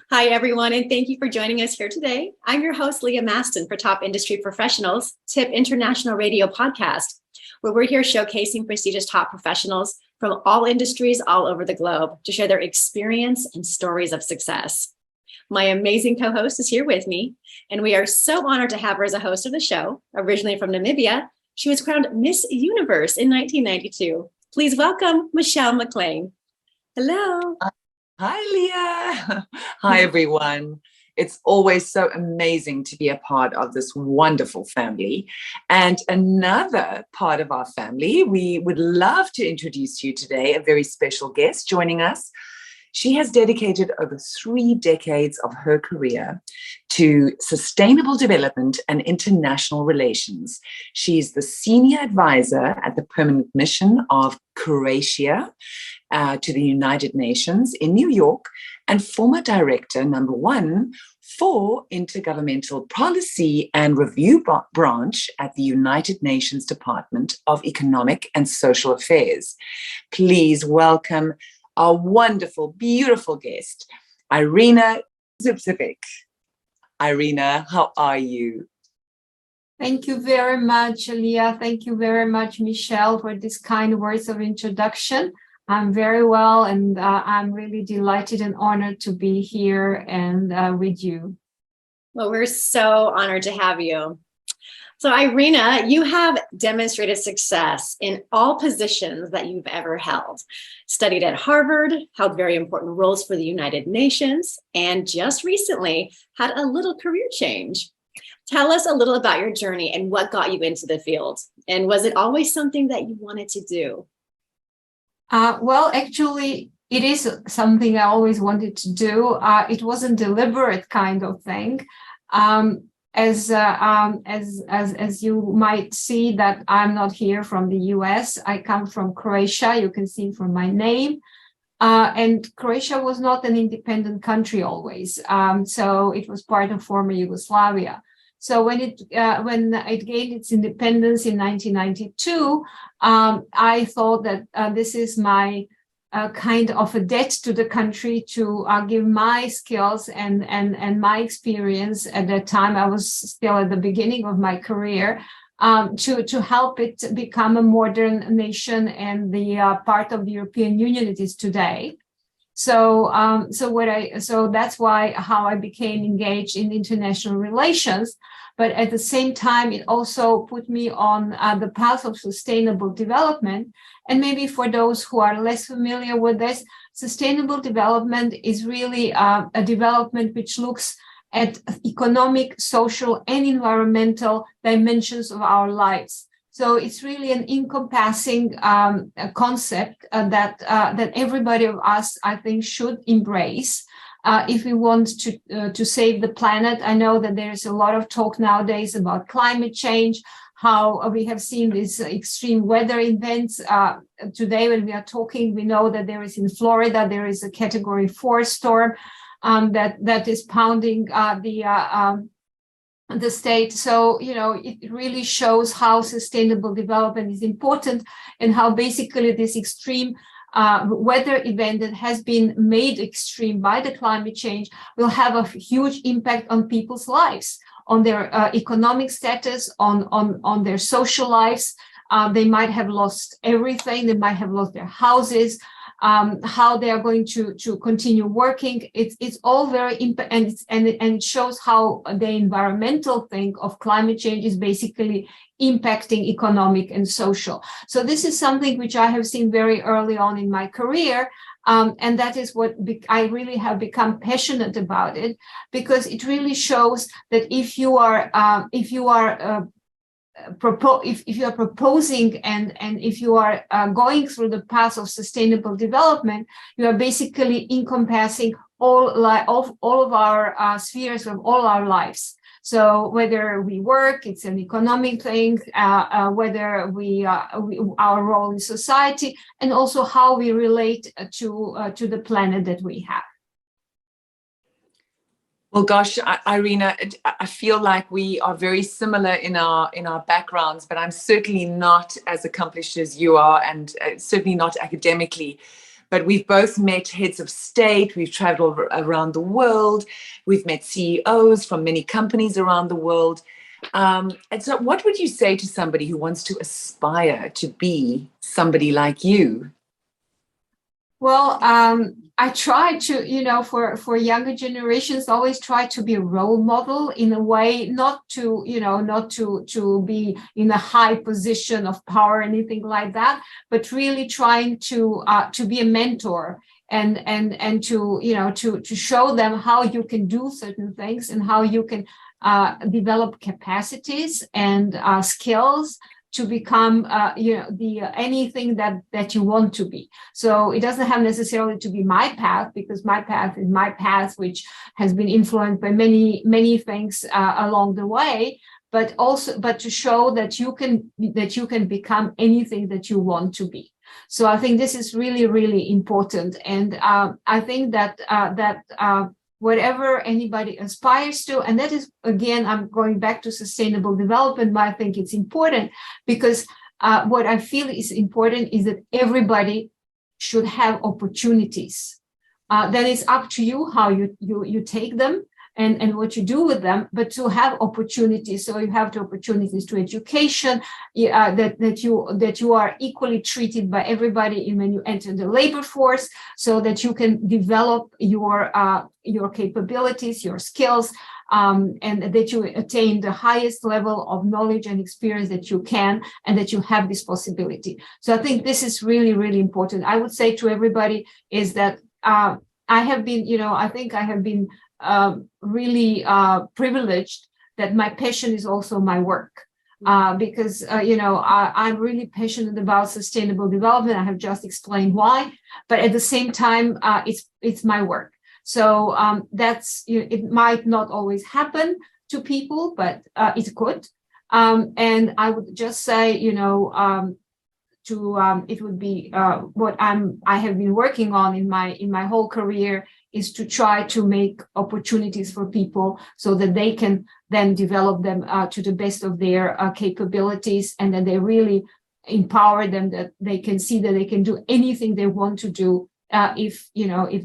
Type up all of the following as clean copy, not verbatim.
Hi, everyone, and thank you for joining us here today. I'm your host, Leah Masten for Top Industry Professionals, TIP International Radio Podcast, where we're here showcasing prestigious top professionals from all industries all over the globe to share their experience and stories of success. My amazing co-host is here with me, and we are so honored to have her as a host of the show. Originally from Namibia, she was crowned Miss Universe in 1992. Please welcome Michelle McLean. Hello. Hi, Leah. Hi, everyone. It's always so amazing to be a part of this wonderful family. And another part of our family, we would love to introduce you today, a very special guest joining us. She has dedicated over 3 decades of her career to sustainable development and international relations. She's the senior advisor at the Permanent Mission of Croatia to the United Nations in New York and former director number 1 for Intergovernmental Policy and Review Branch at the United Nations Department of Economic and Social Affairs. Please welcome our wonderful, beautiful guest, Irena Zubcevic. Irena, how are you? Thank you very much, Leah. Thank you very much, Michelle, for this kind words of introduction. I'm very well, and I'm really delighted and honored to be here and with you. Well, we're so honored to have you. So, Irena, you have demonstrated success in all positions that you've ever held. Studied at Harvard, held very important roles for the United Nations, and just recently had a little career change. Tell us a little about your journey and what got you into the field. And was it always something that you wanted to do? Well, actually, it is something I always wanted to do. It wasn't deliberate kind of thing. As you might see that I'm not here from the US. I come from Croatia. You can see from my name. And Croatia was not an independent country always. So it was part of former Yugoslavia. So when it gained its independence in 1992, I thought that this is my kind of a debt to the country to give my skills and my experience. At that time, I was still at the beginning of my career, to help it become a modern nation and the part of the European Union it is today. So that's how I became engaged in international relations. But at the same time, it also put me on the path of sustainable development. And maybe for those who are less familiar with this, sustainable development is really a development which looks at economic, social, and environmental dimensions of our lives. So it's really an encompassing concept that everybody of us, I think, should embrace if we want to save the planet. I know that there is a lot of talk nowadays about climate change, how we have seen these extreme weather events. Today, when we are talking, we know that there is in Florida, there is a Category 4 storm that is pounding the state. So, it really shows how sustainable development is important and how basically this extreme weather event that has been made extreme by the climate change will have a huge impact on people's lives, on their economic status, on their social lives. They might have lost everything. They might have lost their houses. How they are going to continue working. It's all very and it shows how the environmental thing of climate change is basically impacting economic and social. So this is something which I have seen very early on in my career. And that is what I really have become passionate about it, because it really shows that if you are proposing and if you are going through the path of sustainable development, you are basically encompassing all of our spheres of all our lives. So whether we work, it's an economic thing, whether our role in society, and also how we relate to the planet that we have. Well, gosh, Irena, I feel like we are very similar in our backgrounds, but I'm certainly not as accomplished as you are, and certainly not academically. but we've both met heads of state. We've traveled around the world. We've met CEOs from many companies around the world. And so what would you say to somebody who wants to aspire to be somebody like you? Well, I try to, for younger generations, always try to be a role model in a way, not to be in a high position of power or anything like that, but really trying to be a mentor and to show them how you can do certain things and how you can develop capacities and skills to become anything that you want to be. So it doesn't have necessarily to be my path, because my path is my path, which has been influenced by many things along the way, but to show that you can become anything that you want to be. So I think this is really, really important. And I think that whatever anybody aspires to, and that is, again, I'm going back to sustainable development, but I think it's important because what I feel is important is that everybody should have opportunities. Then it's up to you how you take them and what you do with them, but to have opportunities. So you have the opportunities to education, that you are equally treated by everybody when you enter the labor force, so that you can develop your capabilities, your skills, and that you attain the highest level of knowledge and experience that you can, and that you have this possibility. So I think this is really, really important. I would say to everybody is that I have been really privileged that my passion is also my work, because I'm really passionate about sustainable development. I have just explained why, but at the same time, it's my work. So it might not always happen to people, but it could. And I would just say, it would be what I have been working on in my whole career, is to try to make opportunities for people so that they can then develop them to the best of their capabilities, and that they really empower them, that they can see that they can do anything they want to do if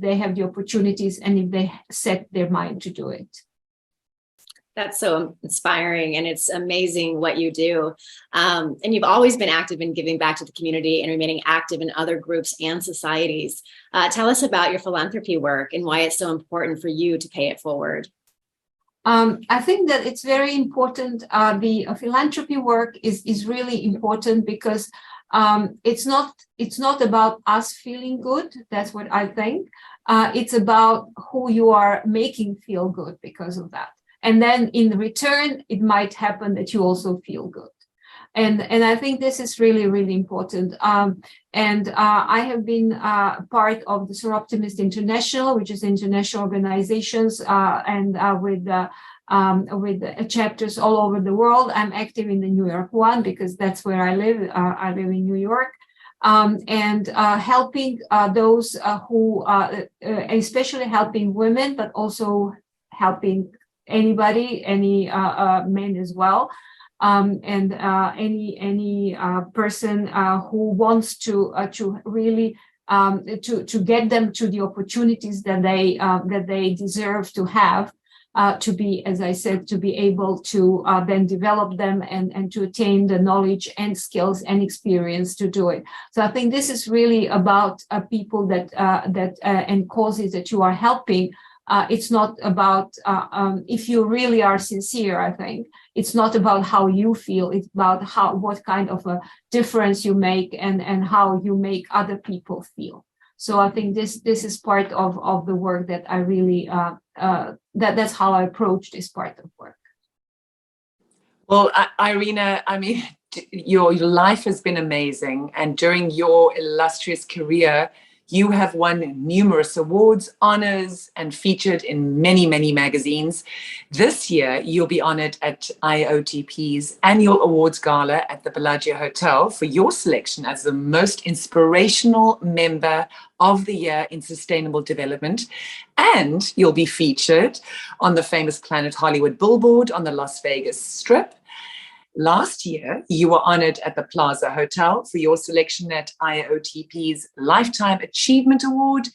they have the opportunities and if they set their mind to do it. That's so inspiring, and it's amazing what you do. And you've always been active in giving back to the community and remaining active in other groups and societies. Tell us about your philanthropy work and why it's so important for you to pay it forward. I think that it's very important. The philanthropy work is really important because it's not about us feeling good. That's what I think. It's about who you are making feel good because of that. And then in return, it might happen that you also feel good. And I think this is really, really important. I have been part of the Soroptimist International, which is international organizations, with chapters all over the world. I'm active in the New York one because that's where I live. I live in New York. Helping those who, especially helping women, but also helping anybody, any men as well, any person who wants to really to get them to the opportunities that they deserve to have, to be, as I said, to be able to then develop them and to attain the knowledge and skills and experience to do it. So I think this is really about people that and causes that you are helping. It's not about, if you really are sincere, I think, it's not about how you feel, it's about what kind of a difference you make and how you make other people feel. So I think this is part of the work that I really, that's how I approach this part of work. Well, Irena, I mean, your life has been amazing. And during your illustrious career, you have won numerous awards, honors, and featured in many, many magazines. This year, you'll be honored at IAOTP's annual awards gala at the Bellagio Hotel for your selection as the most inspirational member of the year in sustainable development. And you'll be featured on the famous Planet Hollywood billboard on the Las Vegas Strip. Last year, you were honored at the Plaza Hotel for your selection at IAOTP's Lifetime Achievement Award,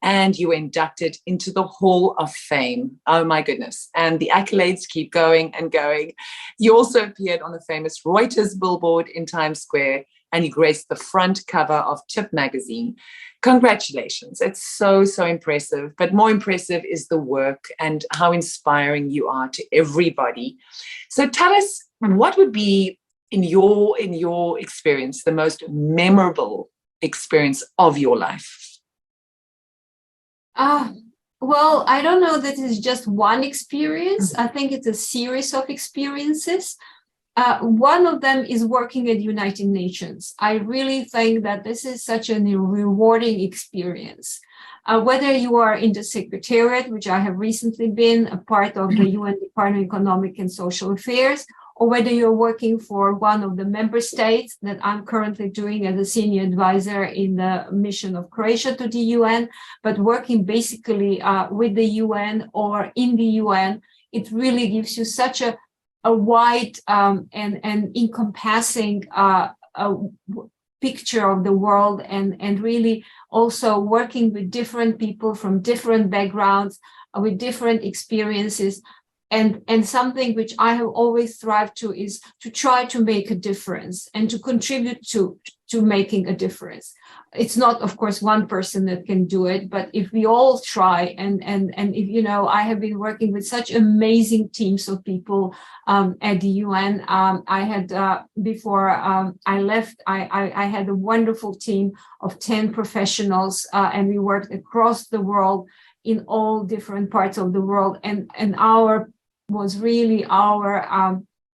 and you were inducted into the Hall of Fame. Oh my goodness. And the accolades keep going and going. You also appeared on the famous Reuters billboard in Times Square, and you graced the front cover of Tip magazine. Congratulations. It's so, so impressive. But more impressive is the work and how inspiring you are to everybody. So tell us, what would be, in your experience, the most memorable experience of your life? Well, I don't know that it's just one experience. I think it's a series of experiences. One of them is working at United Nations. I really think that this is such a rewarding experience. Whether you are in the Secretariat, which I have recently been a part of the UN Department of Economic and Social Affairs, or whether you're working for one of the member states that I'm currently doing as a senior advisor in the mission of Croatia to the UN, but working basically with the UN or in the UN, it really gives you such a wide and encompassing picture of the world, and really also working with different people from different backgrounds, with different experiences. And something which I have always thrived to is to try to make a difference and to contribute to making a difference. It's not, of course, one person that can do it, but if we all try, and if, you know, I have been working with such amazing teams of people at the UN. I had, before I left, I had a wonderful team of 10 professionals, and we worked across the world in all different parts of the world. And our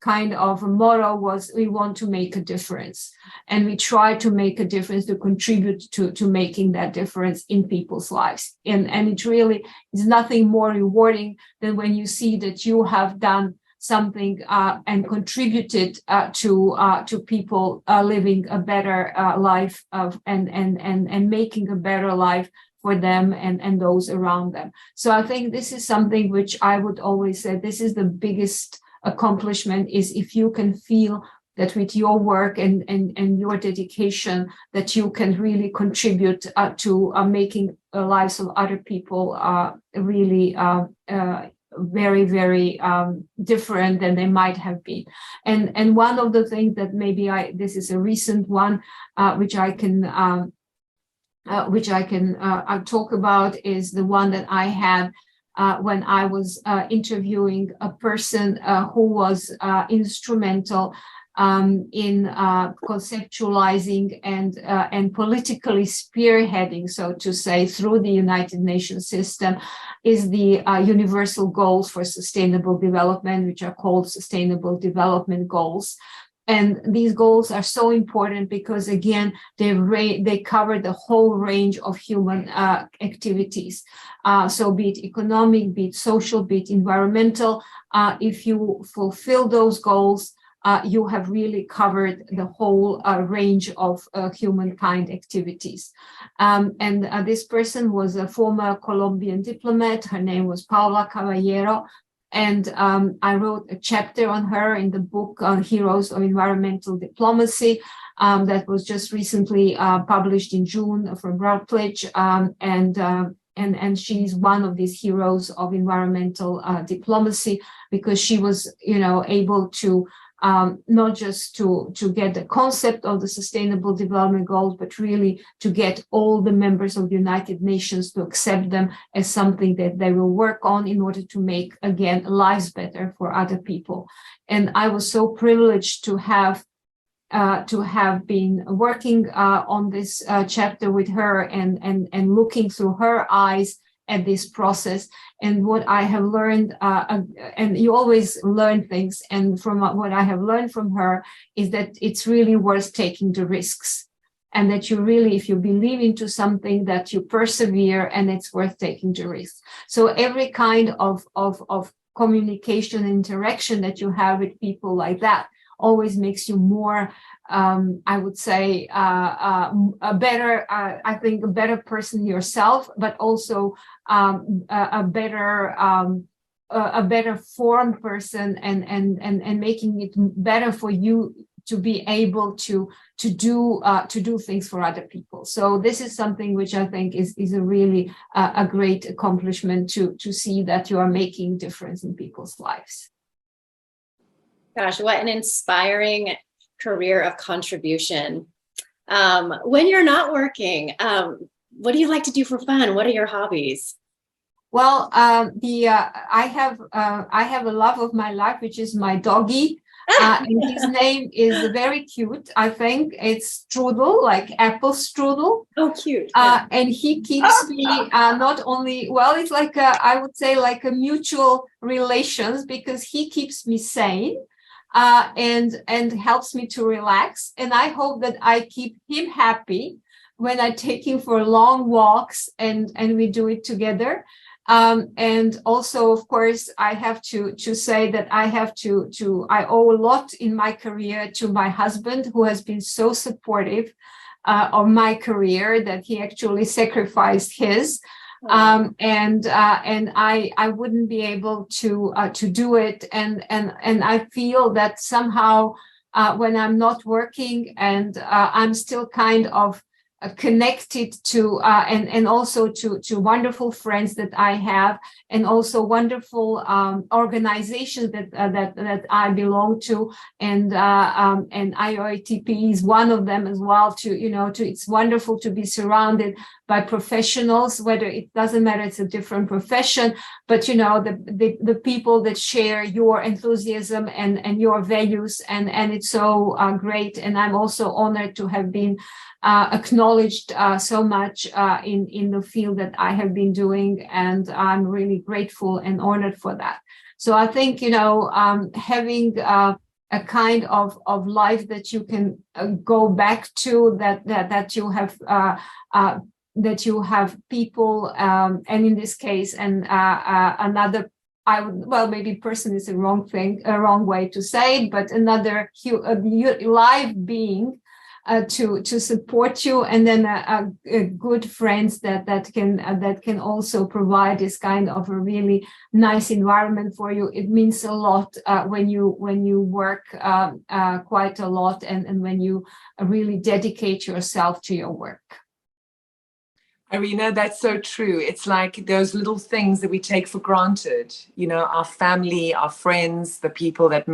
kind of motto was, we want to make a difference. And we try to make a difference, to contribute to making that difference in people's lives. And it really is nothing more rewarding than when you see that you have done something and contributed to people living a better life and making a better life for them and those around them. So I think this is something which I would always say, this is the biggest accomplishment, is if you can feel that with your work and your dedication, that you can really contribute to making the lives of other people really very, very different than they might have been. And one of the things that maybe this is a recent one, which I can talk about, is the one that I had when I was interviewing a person who was instrumental in conceptualizing and politically spearheading, so to say, through the United Nations system, is the Universal Goals for Sustainable Development, which are called Sustainable Development Goals. And these goals are so important because, again, they cover the whole range of human activities. So be it economic, be it social, be it environmental. If you fulfill those goals, you have really covered the whole range of humankind activities. And this person was a former Colombian diplomat. Her name was Paula Caballero. And I wrote a chapter on her in the book on Heroes of Environmental Diplomacy that was just recently published in June from Routledge. And she's one of these heroes of environmental diplomacy, because she was, able to not just to get the concept of the Sustainable Development Goals, but really to get all the members of the United Nations to accept them as something that they will work on in order to make, again, lives better for other people. And I was so privileged to have been working on this chapter with her and looking through her eyes at this process. And what I have learned, and you always learn things, and from what I have learned from her is that it's really worth taking the risks, and that you really, if you believe into something, that you persevere, and it's worth taking the risks. So every kind of communication and interaction that you have with people like that always makes you more, I would say, a better person yourself, but also a better a better formed person and making it better for you to be able to do things for other people. So this is something which I think is a really a great accomplishment to see that you are making difference in people's lives. Gosh, what an inspiring career of contribution. When you're not working, what do you like to do for fun? What are your hobbies? Well, I have a love of my life, which is my doggy. And his name is very cute. I think it's Strudel, like apple strudel. Oh, cute. And he keeps me not only, well, it's like I would say like a mutual relations, because he keeps me sane and helps me to relax. And I hope that I keep him happy when I take him for long walks and we do it together. And also, of course, I have to say that I owe a lot in my career to my husband, who has been so supportive of my career that he actually sacrificed his. And I wouldn't be able to do it. And I feel that somehow when I'm not working and I'm still kind of connected to and also to wonderful friends that I have, and also wonderful organizations that I belong to, and IAOTP is one of them as well. It's wonderful to be surrounded by professionals, whether it doesn't matter, it's a different profession, but the people that share your enthusiasm and your values, and it's so great. And I'm also honored to have been acknowledged so much in the field that I have been doing, and I'm really grateful and honored for that. So I think having a kind of life that you can go back to, that you have people, and in this case, and another. Maybe person is a wrong way to say it, but another live being to support you, and then a good friends that can also provide this kind of a really nice environment for you. It means a lot when you work quite a lot, and when you really dedicate yourself to your work. Irena, that's so true. It's like those little things that we take for granted, our family, our friends, the people that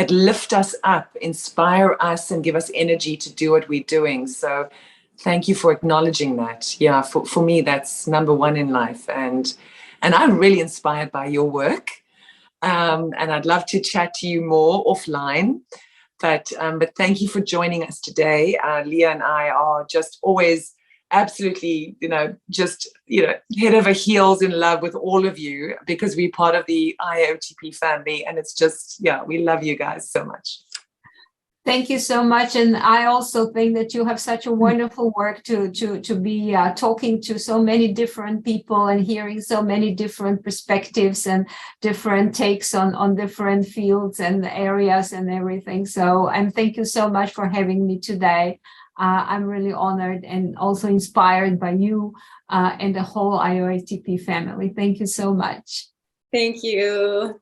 lift us up, inspire us, and give us energy to do what we're doing. So thank you for acknowledging that. Yeah, for me, that's number one in life. And I'm really inspired by your work. And I'd love to chat to you more offline. But thank you for joining us today. Leah and I are just always absolutely, head over heels in love with all of you, because we're part of the IAOTP family, and it's just, we love you guys so much. Thank you so much. And I also think that you have such a wonderful work to be talking to so many different people and hearing so many different perspectives and different takes on different fields and areas and everything. So, and thank you so much for having me today. I'm really honored and also inspired by you and the whole IAOTP family. Thank you so much. Thank you.